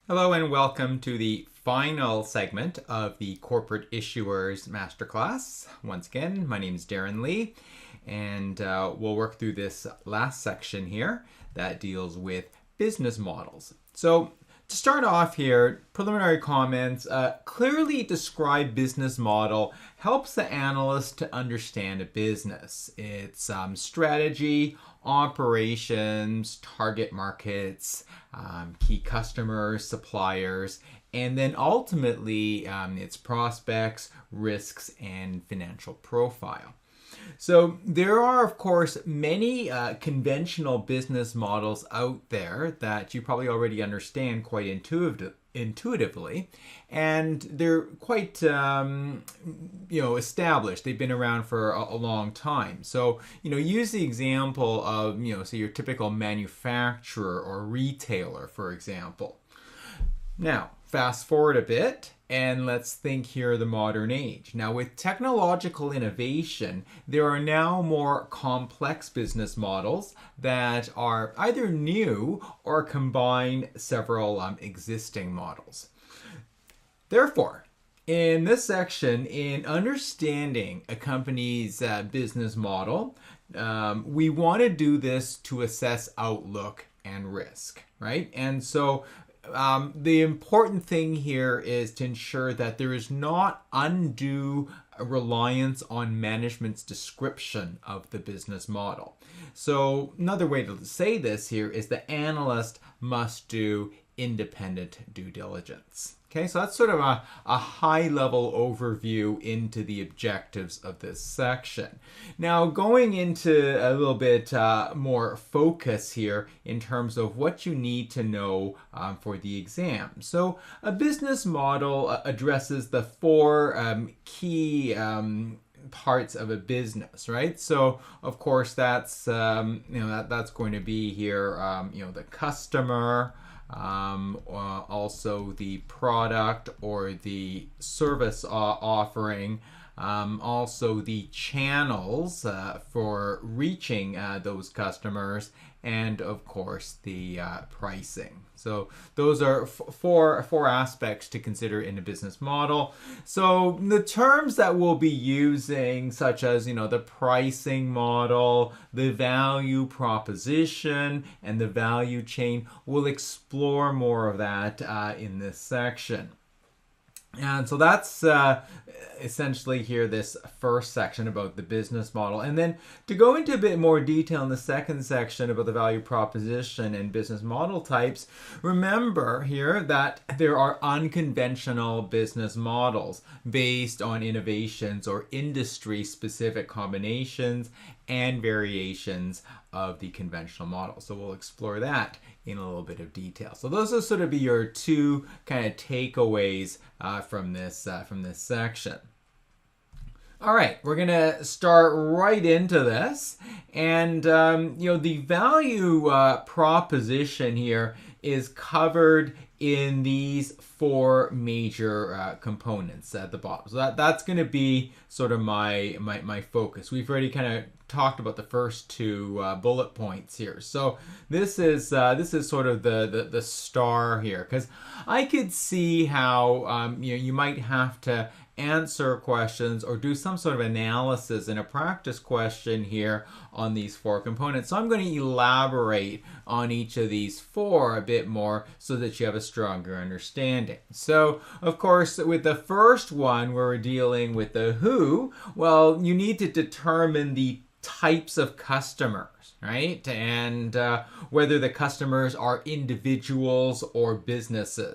Hello and welcome to the final segment of the Corporate Issuers Masterclass. Once again, my name is Darren Lee, and we'll work through this last section here that deals with business models. So to start off here, preliminary comments, clearly describe business model helps the analyst to understand a business, its strategy, operations, target markets, key customers, suppliers, and then ultimately its prospects, risks, and financial profile. So there are, of course, many conventional business models out there that you probably already understand quite intuitively, and they're quite established. They've been around for a long time. So use the example of say your typical manufacturer or retailer, for example. Now, fast forward a bit and let's think here of the modern age. Now, with technological innovation, there are now more complex business models that are either new or combine several existing models. Therefore, in this section, in understanding a company's business model, we want to do this to assess outlook and risk, right? And so the important thing here is to ensure that there is not undue reliance on management's description of the business model. So another way to say this here is the analyst must do independent due diligence. Okay, so that's sort of a high level overview into the objectives of this section. Now, going into a little bit more focus here in terms of what you need to know for the exam. So a business model addresses the four key parts of a business, right? So of course that's that's going to be here the customer, also the product or the service offering, also the channels for reaching those customers, and of course the pricing. So those are four aspects to consider in a business model. So the terms that we'll be using, such as the pricing model, the value proposition, and the value chain, we'll explore more of that in this section. And so that's essentially here this first section about the business model. And then to go into a bit more detail in the second section about the value proposition and business model types, remember here that there are unconventional business models based on innovations or industry-specific combinations and variations of the conventional model. So we'll explore that in a little bit of detail. So those will sort of be your two kind of takeaways from this section. All right, we're gonna start right into this, and the value proposition here is covered in these four major components at the bottom. So that's going to be sort of my focus. We've already kind of talked about the first two bullet points here. So this is sort of the star here, because I could see how you might have to answer questions or do some sort of analysis in a practice question here on these four components. So I'm going to elaborate on each of these four a bit more so that you have a stronger understanding. So of course with the first one where we're dealing with the who, well, you need to determine the types of customers, right? And whether the customers are individuals or businesses.